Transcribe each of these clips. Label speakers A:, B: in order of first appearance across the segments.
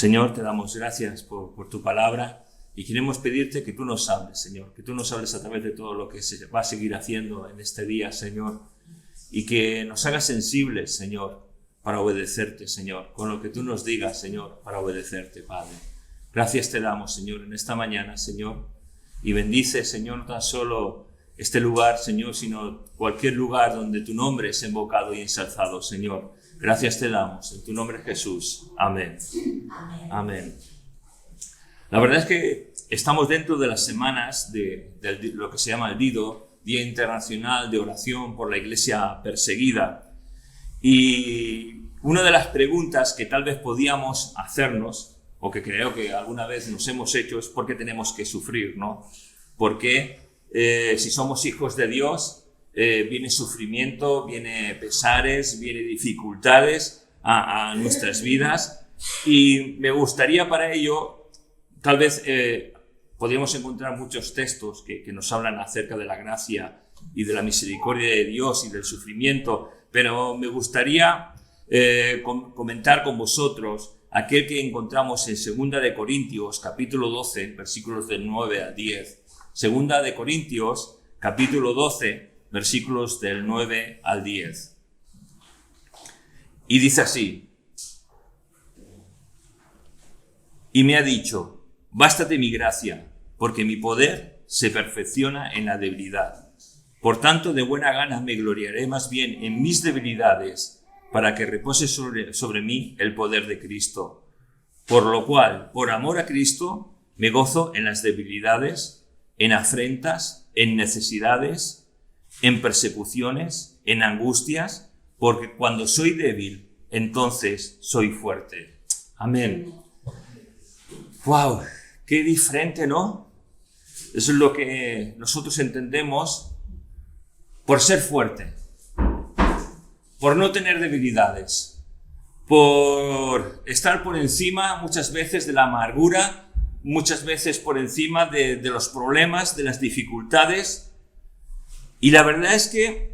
A: Señor, te damos gracias por tu palabra y queremos pedirte que tú nos hables, Señor, que tú nos hables a través de todo lo que se va a seguir haciendo en este día, Señor, y que nos hagas sensibles, Señor, para obedecerte, Señor, con lo que tú nos digas, Señor, para obedecerte, Padre. Gracias te damos, Señor, en esta mañana, Señor, y bendice, Señor, no tan solo este lugar, Señor, sino cualquier lugar donde tu nombre es invocado y ensalzado, Señor. Gracias te damos, en tu nombre Jesús. Amén. Amén. La verdad es que estamos dentro de las semanas de lo que se llama el DIDO, Día Internacional de Oración por la Iglesia Perseguida. Y una de las preguntas que tal vez podíamos hacernos, o que creo que alguna vez nos hemos hecho, es ¿por qué tenemos que sufrir, no? ¿Por qué si somos hijos de Dios viene sufrimiento, viene pesares, viene dificultades a nuestras vidas? Y me gustaría para ello, tal vez podríamos encontrar muchos textos que nos hablan acerca de la gracia y de la misericordia de Dios y del sufrimiento, pero me gustaría comentar con vosotros aquel que encontramos en 2 de Corintios, capítulo 12, versículos del 9 al 10. 2 de Corintios, capítulo 12, versículos del 9 al 10. Y dice así: y me ha dicho, bástate mi gracia, porque mi poder se perfecciona en la debilidad. Por tanto, de buena gana me gloriaré más bien en mis debilidades, para que repose sobre mí el poder de Cristo. Por lo cual, por amor a Cristo, me gozo en las debilidades, en afrentas, en necesidades, en persecuciones, en angustias, porque cuando soy débil, entonces soy fuerte. Amén. ¡Wow! ¡Qué diferente!, ¿no? Eso es lo que nosotros entendemos por ser fuerte, por no tener debilidades, por estar por encima muchas veces de la amargura, muchas veces por encima de los problemas, de las dificultades. Y la verdad es que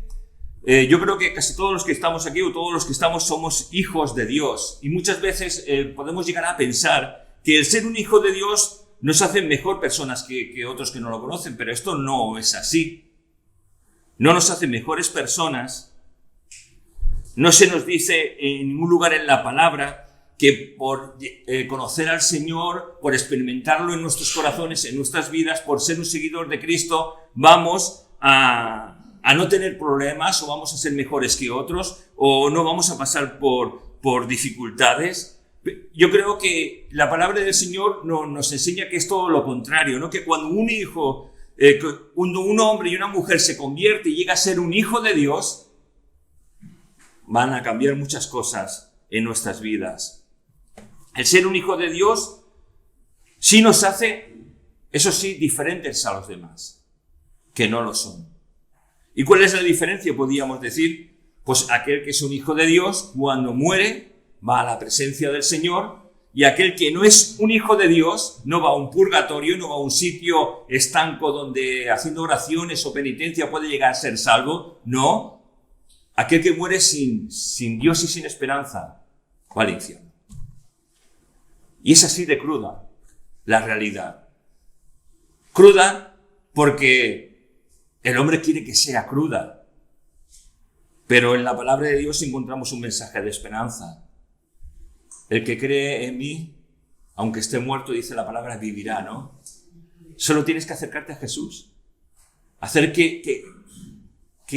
A: yo creo que casi todos los que estamos aquí o todos los que estamos somos hijos de Dios. Y muchas veces podemos llegar a pensar que el ser un hijo de Dios nos hace mejor personas que otros que no lo conocen, pero esto no es así. No nos hace mejores personas. No se nos dice en ningún lugar en la palabra que por conocer al Señor, por experimentarlo en nuestros corazones, en nuestras vidas, por ser un seguidor de Cristo, vamos a no tener problemas o vamos a ser mejores que otros o no vamos a pasar por dificultades. Yo creo que la palabra del Señor nos enseña que es todo lo contrario, ¿no? Que cuando un hijo, cuando un hombre y una mujer se convierte y llega a ser un hijo de Dios, van a cambiar muchas cosas en nuestras vidas. El ser un hijo de Dios sí nos hace, eso sí, diferentes a los demás, que no lo son. ¿Y cuál es la diferencia? Podríamos decir, pues aquel que es un hijo de Dios, cuando muere, va a la presencia del Señor, y aquel que no es un hijo de Dios, no va a un purgatorio, no va a un sitio estanco donde haciendo oraciones o penitencia puede llegar a ser salvo. No, aquel que muere sin Dios y sin esperanza va al infierno. Y es así de cruda la realidad. Cruda porque el hombre quiere que sea cruda. Pero en la palabra de Dios encontramos un mensaje de esperanza. El que cree en mí, aunque esté muerto, dice la palabra, vivirá, ¿no? Solo tienes que acercarte a Jesús. Hacer que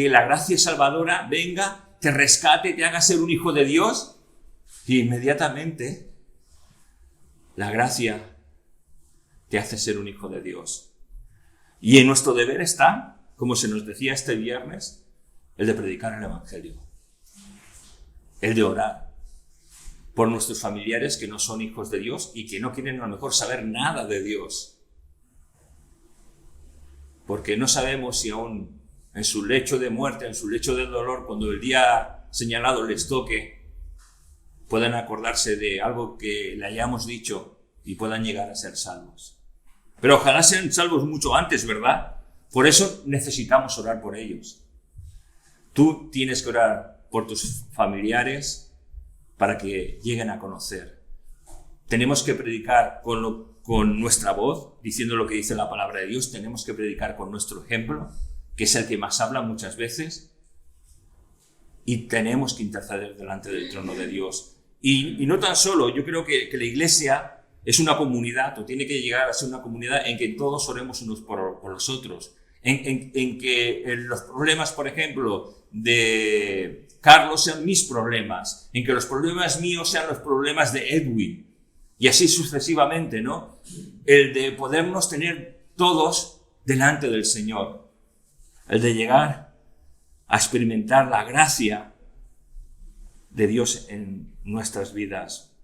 A: la gracia salvadora venga, te rescate, te haga ser un hijo de Dios. Y inmediatamente la gracia te hace ser un hijo de Dios. Y en nuestro deber está, como se nos decía este viernes, el de predicar el Evangelio. El de orar por nuestros familiares que no son hijos de Dios y que no quieren a lo mejor saber nada de Dios. Porque no sabemos si aún en su lecho de muerte, en su lecho de dolor, cuando el día señalado les toque, puedan acordarse de algo que le hayamos dicho y puedan llegar a ser salvos. Pero ojalá sean salvos mucho antes, ¿verdad? Por eso necesitamos orar por ellos. Tú tienes que orar por tus familiares para que lleguen a conocer. tenemos que predicar con nuestra voz, diciendo lo que dice la palabra de Dios. Tenemos que predicar con nuestro ejemplo, que es el que más habla muchas veces. Y tenemos que interceder delante del trono de Dios. Y no tan solo, yo creo que la iglesia es una comunidad, o tiene que llegar a ser una comunidad en que todos oremos unos por los otros. En que los problemas, por ejemplo, de Carlos sean mis problemas, en que los problemas míos sean los problemas de Edwin, y así sucesivamente, ¿no? El de podernos tener todos delante del Señor, el de llegar a experimentar la gracia de Dios en nuestras vidas.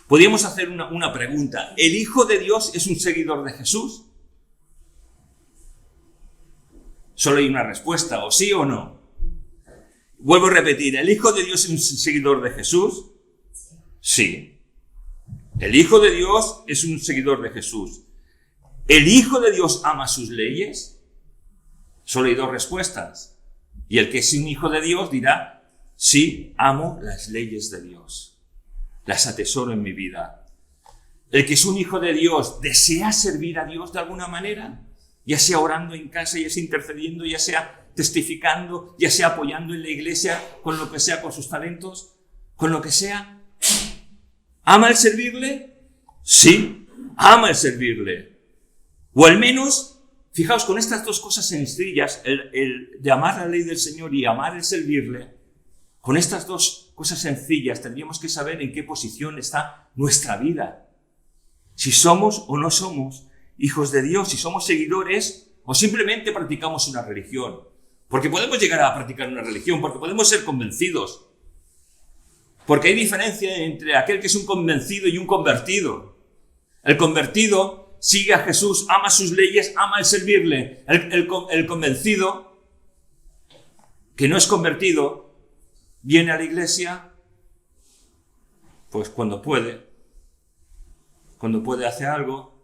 A: Podríamos hacer una pregunta. ¿El Hijo de Dios es un seguidor de Jesús? Solo hay una respuesta, o sí o no. Vuelvo a repetir, ¿el Hijo de Dios es un seguidor de Jesús? Sí. El Hijo de Dios es un seguidor de Jesús. ¿El Hijo de Dios ama sus leyes? Solo hay dos respuestas. Y el que es un hijo de Dios dirá, sí, amo las leyes de Dios. Las atesoro en mi vida. El que es un hijo de Dios desea servir a Dios de alguna manera, ya sea orando en casa, ya sea intercediendo, ya sea testificando, ya sea apoyando en la iglesia, con lo que sea, con sus talentos, con lo que sea. ¿Ama el servirle? Sí, ama el servirle. O al menos, fijaos, con estas dos cosas sencillas, el de amar la ley del Señor y amar el servirle, con estas dos cosas sencillas tendríamos que saber en qué posición está nuestra vida. Si somos o no somos hijos de Dios, si somos seguidores o simplemente practicamos una religión. Porque podemos llegar a practicar una religión, porque podemos ser convencidos. Porque hay diferencia entre aquel que es un convencido y un convertido. El convertido sigue a Jesús, ama sus leyes, ama el servirle. El convencido, que no es convertido, viene a la iglesia, pues cuando puede hace algo,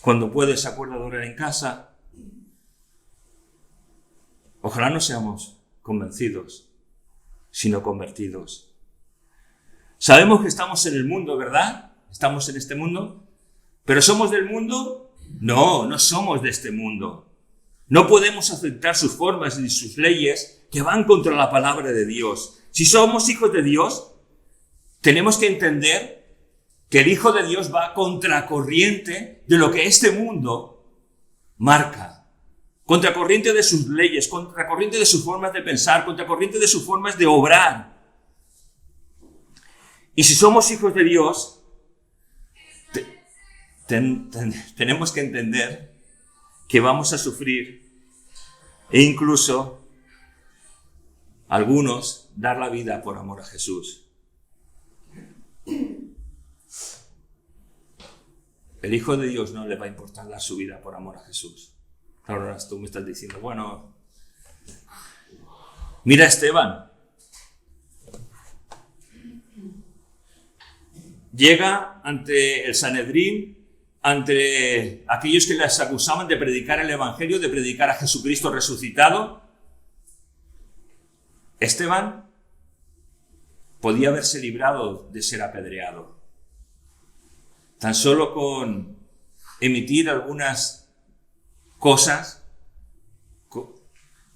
A: cuando puede se acuerda de orar en casa. Ojalá no seamos convencidos, sino convertidos. Sabemos que estamos en el mundo, ¿verdad? Estamos en este mundo. ¿Pero somos del mundo? No, no somos de este mundo. No podemos aceptar sus formas ni sus leyes que van contra la palabra de Dios. Si somos hijos de Dios, tenemos que entender que el Hijo de Dios va contracorriente de lo que este mundo marca. Contracorriente de sus leyes, contracorriente de sus formas de pensar, contracorriente de sus formas de obrar. Y si somos hijos de Dios, tenemos que entender que vamos a sufrir e incluso algunos dar la vida por amor a Jesús. El Hijo de Dios no le va a importar dar su vida por amor a Jesús. Ahora tú me estás diciendo, bueno, mira a Esteban. Llega ante el Sanedrín, ante aquellos que les acusaban de predicar el Evangelio, de predicar a Jesucristo resucitado. Esteban podía haberse librado de ser apedreado. Tan solo con emitir algunas cosas,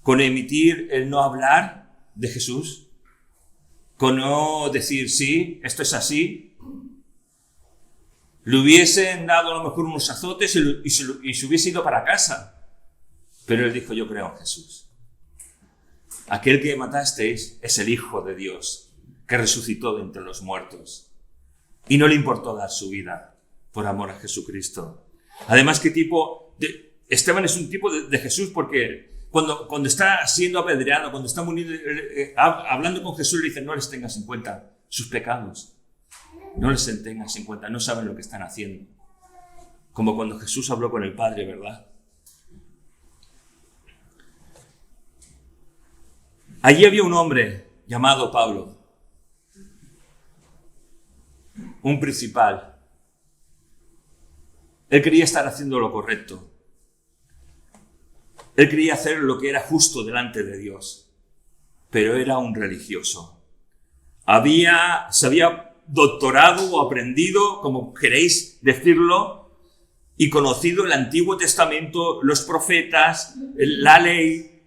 A: con emitir el no hablar de Jesús, con no decir sí, esto es así, le hubiesen dado a lo mejor unos azotes y se hubiese ido para casa. Pero él dijo, yo creo en Jesús. Aquel que matasteis es el Hijo de Dios, que resucitó de entre los muertos. Y no le importó dar su vida por amor a Jesucristo. Además, Esteban es un tipo de Jesús, porque cuando está siendo apedreado, cuando está muriendo, hablando con Jesús, le dice, no les tengas en cuenta sus pecados. No les tengas en cuenta, no saben lo que están haciendo. Como cuando Jesús habló con el Padre, ¿verdad? Allí había un hombre llamado Pablo, un principal. Él quería estar haciendo lo correcto. Él quería hacer lo que era justo delante de Dios, pero era un religioso. se había doctorado o aprendido, como queréis decirlo, y conocido el Antiguo Testamento, los profetas, la ley,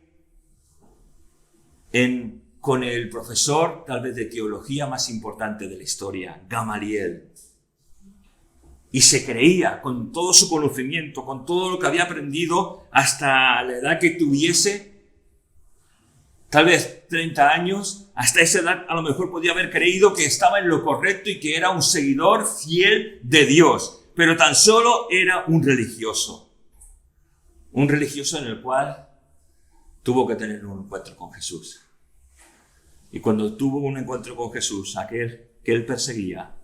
A: con el profesor tal vez de teología más importante de la historia, Gamaliel. Y se creía, con todo su conocimiento, con todo lo que había aprendido hasta la edad que tuviese, tal vez 30 años, hasta esa edad a lo mejor podía haber creído que estaba en lo correcto y que era un seguidor fiel de Dios, pero tan solo era un religioso en el cual tuvo que tener un encuentro con Jesús. Y cuando tuvo un encuentro con Jesús, aquel que él perseguía,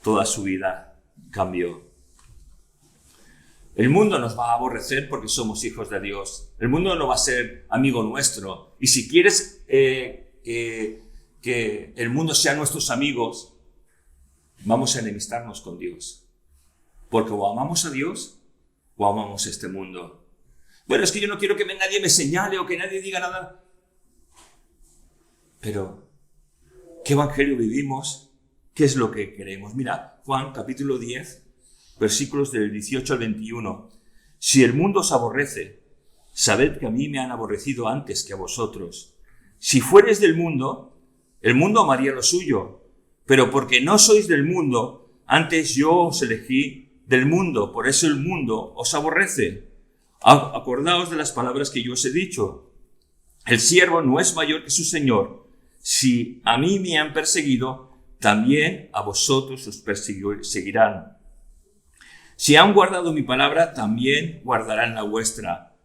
A: toda su vida cambió. El mundo nos va a aborrecer porque somos hijos de Dios. El mundo no va a ser amigo nuestro. Y si quieres que el mundo sea nuestros amigos, vamos a enemistarnos con Dios. Porque o amamos a Dios o amamos este mundo. Bueno, es que yo no quiero que nadie me señale o que nadie diga nada. Pero, ¿qué evangelio vivimos? ¿Qué es lo que queremos? Mira, Juan capítulo 10, versículos del 18 al 21. Si el mundo os aborrece, sabed que a mí me han aborrecido antes que a vosotros. Si fueres del mundo, el mundo amaría lo suyo. Pero porque no sois del mundo, antes yo os elegí del mundo, por eso el mundo os aborrece. Acordaos de las palabras que yo os he dicho. El siervo no es mayor que su señor. Si a mí me han perseguido, también a vosotros os perseguirán. Si han guardado mi palabra, también guardarán la vuestra.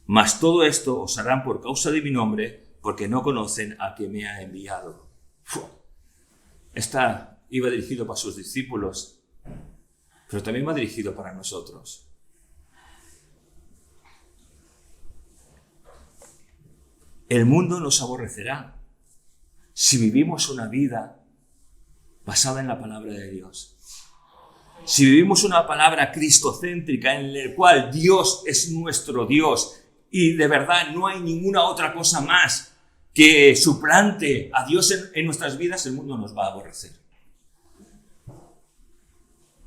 A: Mas todo esto os harán por causa de mi nombre, porque no conocen a quien me ha enviado. Esta iba dirigido para sus discípulos, pero también va dirigido para nosotros. El mundo nos aborrecerá si vivimos una vida basada en la palabra de Dios. Si vivimos una palabra cristocéntrica en la cual Dios es nuestro Dios y de verdad no hay ninguna otra cosa más que suplante a Dios en nuestras vidas, el mundo nos va a aborrecer.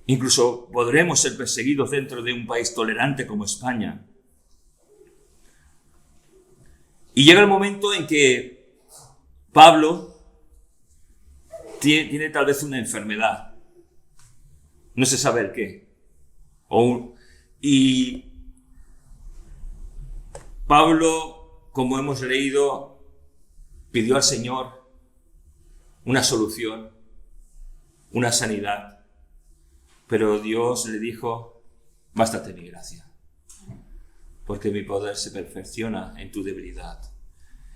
A: Incluso podremos ser perseguidos dentro de un país tolerante como España. Y llega el momento en que Pablo tiene tal vez una enfermedad. No se sabe el qué. Y Pablo, como hemos leído, pidió al Señor una solución, una sanidad. Pero Dios le dijo, bástate mi gracia, porque mi poder se perfecciona en tu debilidad.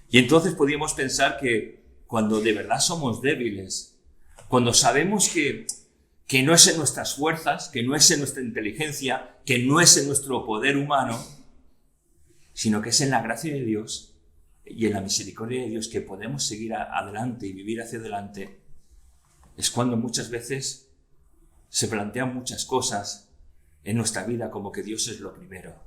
A: Y entonces podíamos pensar que cuando de verdad somos débiles, cuando sabemos que no es en nuestras fuerzas, que no es en nuestra inteligencia, que no es en nuestro poder humano, sino que es en la gracia de Dios y en la misericordia de Dios que podemos seguir adelante y vivir hacia adelante, es cuando muchas veces se plantean muchas cosas en nuestra vida como que Dios es lo primero.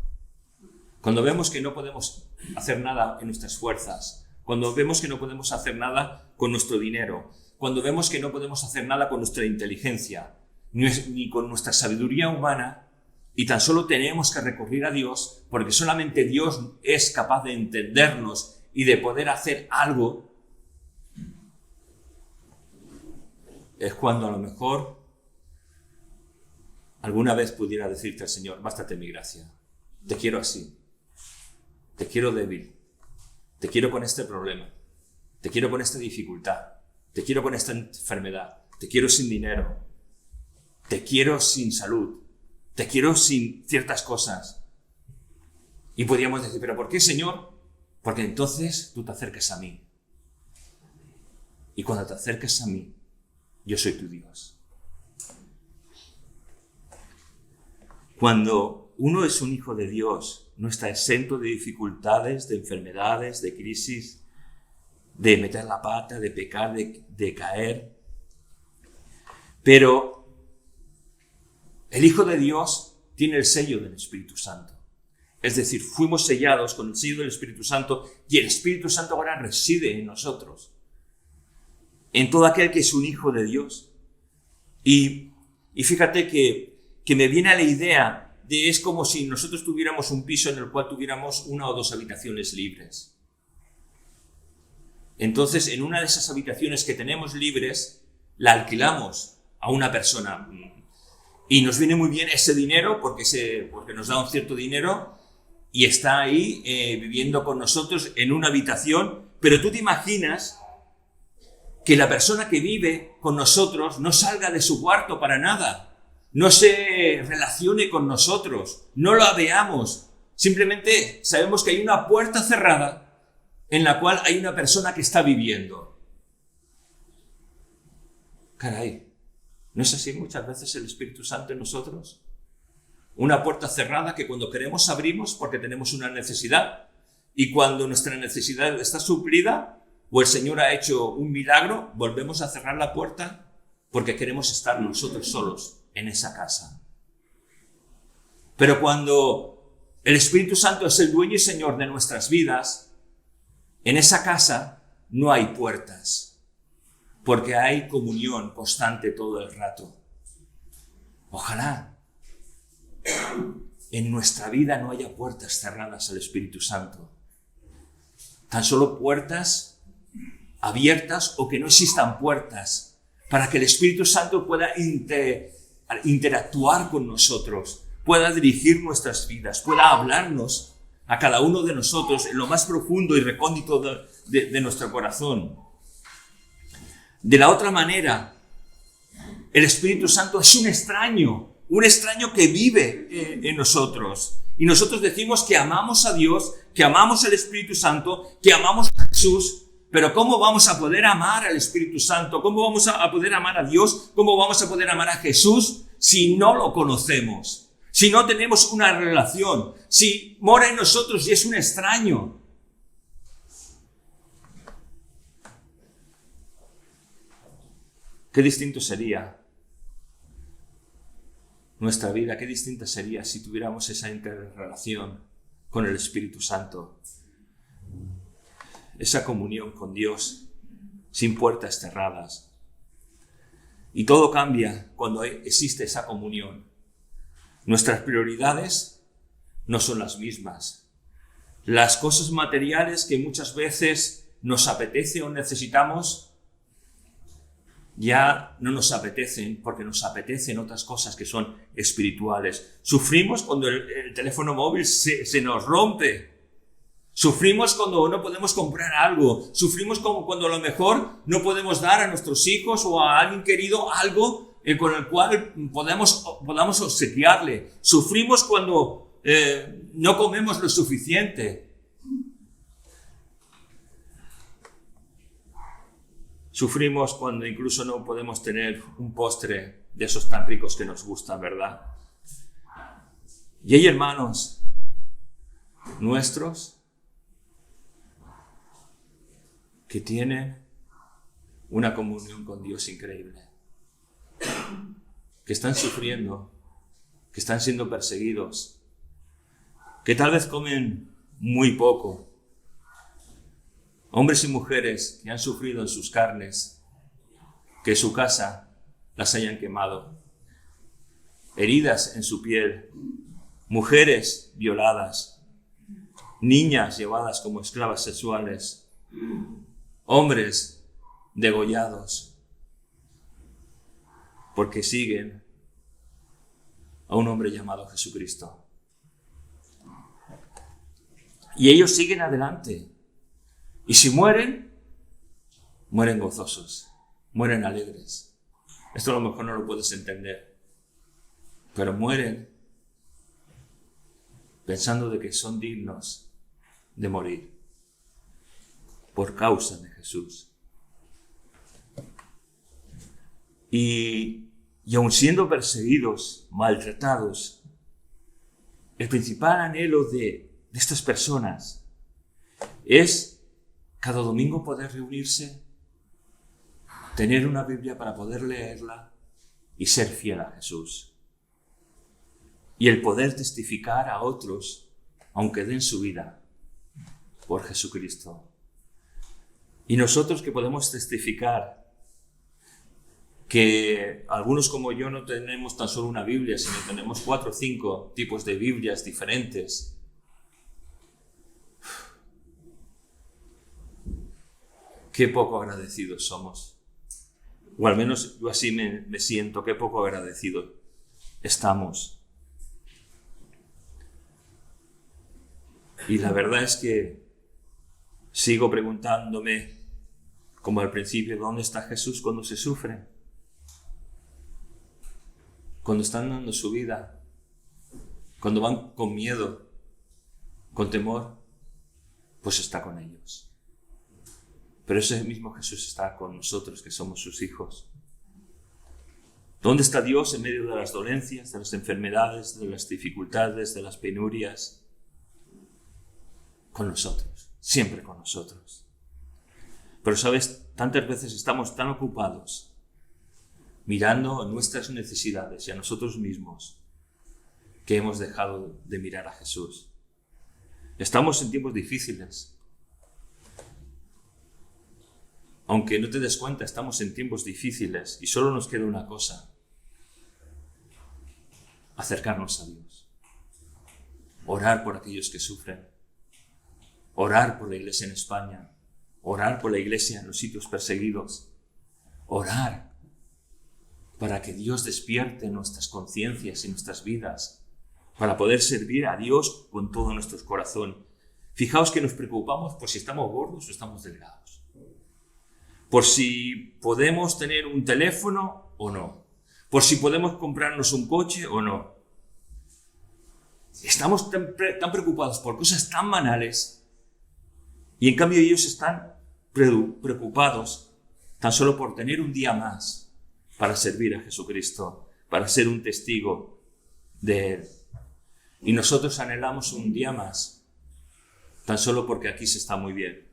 A: Cuando vemos que no podemos hacer nada en nuestras fuerzas, cuando vemos que no podemos hacer nada con nuestro dinero, cuando vemos que no podemos hacer nada con nuestra inteligencia, ni con nuestra sabiduría humana, y tan solo tenemos que recurrir a Dios, porque solamente Dios es capaz de entendernos y de poder hacer algo, es cuando a lo mejor alguna vez pudiera decirte al Señor, bástate mi gracia, te quiero así, te quiero débil, te quiero con este problema, te quiero con esta dificultad, te quiero con esta enfermedad, te quiero sin dinero, te quiero sin salud, te quiero sin ciertas cosas. Y podríamos decir, ¿pero por qué, Señor? Porque entonces tú te acercas a mí. Y cuando te acercas a mí, yo soy tu Dios. Cuando uno es un hijo de Dios, no está exento de dificultades, de enfermedades, de crisis, de meter la pata, de pecar, de caer. Pero el Hijo de Dios tiene el sello del Espíritu Santo. Es decir, fuimos sellados con el sello del Espíritu Santo y el Espíritu Santo ahora reside en nosotros. en todo aquel que es un hijo de Dios. Y fíjate que me viene a la idea de es como si nosotros tuviéramos un piso en el cual tuviéramos 1 o 2 habitaciones libres. Entonces, en una de esas habitaciones que tenemos libres, la alquilamos a una persona. Y nos viene muy bien ese dinero porque nos da un cierto dinero y está ahí viviendo con nosotros en una habitación. Pero tú te imaginas que la persona que vive con nosotros no salga de su cuarto para nada, no se relacione con nosotros, no la veamos. Simplemente sabemos que hay una puerta cerrada en la cual hay una persona que está viviendo. Caray, ¿no es así muchas veces el Espíritu Santo en nosotros? Una puerta cerrada que cuando queremos abrimos porque tenemos una necesidad, y cuando nuestra necesidad está suplida o el Señor ha hecho un milagro, volvemos a cerrar la puerta porque queremos estar nosotros solos en esa casa. Pero cuando el Espíritu Santo es el dueño y Señor de nuestras vidas, en esa casa no hay puertas, porque hay comunión constante todo el rato. Ojalá en nuestra vida no haya puertas cerradas al Espíritu Santo. Tan solo puertas abiertas o que no existan puertas para que el Espíritu Santo pueda interactuar con nosotros, pueda dirigir nuestras vidas, pueda hablarnos a cada uno de nosotros en lo más profundo y recóndito de nuestro corazón. De la otra manera, el Espíritu Santo es un extraño que vive en nosotros. Y nosotros decimos que amamos a Dios, que amamos al Espíritu Santo, que amamos a Jesús, pero ¿cómo vamos a poder amar al Espíritu Santo? ¿Cómo vamos a poder amar a Dios? ¿Cómo vamos a poder amar a Jesús si no lo conocemos? Si no tenemos una relación, si mora en nosotros y es un extraño. Qué distinto sería nuestra vida, qué distinta sería si tuviéramos esa interrelación con el Espíritu Santo. Esa comunión con Dios, sin puertas cerradas. Y todo cambia cuando existe esa comunión. Nuestras prioridades no son las mismas. Las cosas materiales que muchas veces nos apetece o necesitamos, ya no nos apetecen porque nos apetecen otras cosas que son espirituales. Sufrimos cuando el teléfono móvil se nos rompe. Sufrimos cuando no podemos comprar algo. Sufrimos cuando a lo mejor no podemos dar a nuestros hijos o a alguien querido algo con el cual podamos obsequiarle. Sufrimos cuando no comemos lo suficiente. Sufrimos cuando incluso no podemos tener un postre de esos tan ricos que nos gustan, ¿verdad? Y hay hermanos nuestros que tienen una comunión con Dios increíble, que están sufriendo, que están siendo perseguidos, que tal vez comen muy poco. Hombres y mujeres que han sufrido en sus carnes, que su casa las hayan quemado, heridas en su piel, mujeres violadas, niñas llevadas como esclavas sexuales, hombres degollados, porque siguen a un hombre llamado Jesucristo. Y ellos siguen adelante. Y si mueren, mueren gozosos, mueren alegres. Esto a lo mejor no lo puedes entender, pero mueren pensando de que son dignos de morir por causa de Jesús. Y aun siendo perseguidos, maltratados, el principal anhelo de estas personas es cada domingo poder reunirse, tener una Biblia para poder leerla y ser fiel a Jesús. Y el poder testificar a otros, aunque den su vida, por Jesucristo. Y nosotros que podemos testificar que algunos como yo no tenemos tan solo una Biblia, sino tenemos 4 o 5 tipos de Biblias diferentes. Qué poco agradecidos somos. O al menos yo así me siento, qué poco agradecidos estamos. Y la verdad es que sigo preguntándome, como al principio, ¿dónde está Jesús cuando se sufre? Cuando están dando su vida, cuando van con miedo, con temor, pues está con ellos. Pero ese mismo Jesús está con nosotros, que somos sus hijos. ¿Dónde está Dios en medio de las dolencias, de las enfermedades, de las dificultades, de las penurias? Con nosotros, siempre con nosotros. Pero sabes, tantas veces estamos tan ocupados mirando nuestras necesidades y a nosotros mismos que hemos dejado de mirar a Jesús. Estamos en tiempos difíciles. Aunque no te des cuenta, estamos en tiempos difíciles y solo nos queda una cosa: acercarnos a Dios. Orar por aquellos que sufren. Orar por la iglesia en España. Orar por la iglesia en los sitios perseguidos. Orar para que Dios despierte nuestras conciencias y nuestras vidas, para poder servir a Dios con todo nuestro corazón. Fijaos que nos preocupamos por si estamos gordos o estamos delgados, por si podemos tener un teléfono o no, por si podemos comprarnos un coche o no. Estamos tan preocupados por cosas tan banales y en cambio ellos están preocupados tan solo por tener un día más para servir a Jesucristo, para ser un testigo de Él. Y nosotros anhelamos un día más, tan solo porque aquí se está muy bien.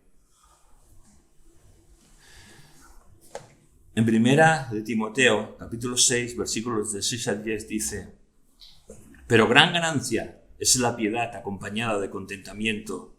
A: En 1 de Timoteo, capítulo 6, versículos de 6 al 10 dice: pero gran ganancia es la piedad acompañada de contentamiento,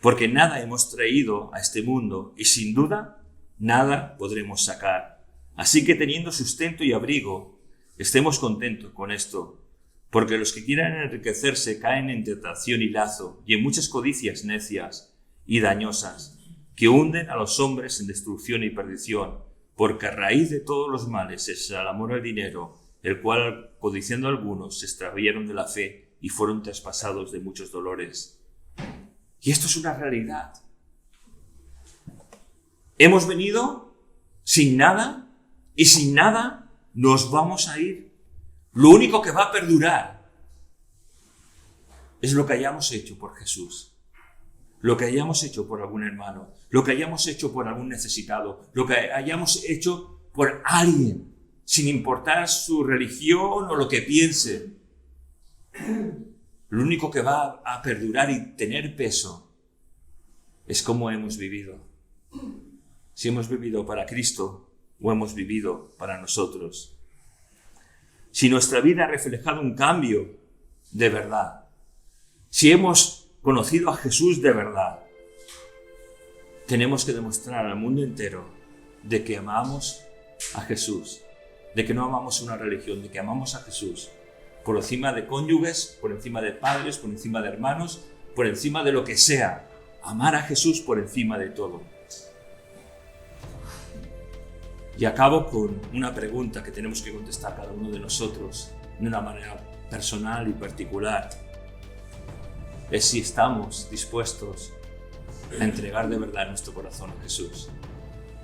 A: porque nada hemos traído a este mundo y sin duda nada podremos sacar. Así que teniendo sustento y abrigo, estemos contentos con esto, porque los que quieran enriquecerse caen en tentación y lazo y en muchas codicias necias y dañosas, que hunden a los hombres en destrucción y perdición, porque a raíz de todos los males es el amor al dinero, el cual, codiciando algunos, se extraviaron de la fe y fueron traspasados de muchos dolores. Y esto es una realidad. Hemos venido sin nada y sin nada nos vamos a ir. Lo único que va a perdurar es lo que hayamos hecho por Jesús, lo que hayamos hecho por algún hermano, lo que hayamos hecho por algún necesitado, lo que hayamos hecho por alguien, sin importar su religión o lo que piense. Lo único que va a perdurar y tener peso es cómo hemos vivido. Si hemos vivido para Cristo o hemos vivido para nosotros. Si nuestra vida ha reflejado un cambio de verdad, si hemos conocido a Jesús de verdad, tenemos que demostrar al mundo entero de que amamos a Jesús, de que no amamos una religión, de que amamos a Jesús por encima de cónyuges, por encima de padres, por encima de hermanos, por encima de lo que sea. Amar a Jesús por encima de todo. Y acabo con una pregunta que tenemos que contestar cada uno de nosotros de una manera personal y particular. Es si estamos dispuestos a entregar de verdad nuestro corazón a Jesús.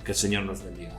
A: Que el Señor nos bendiga.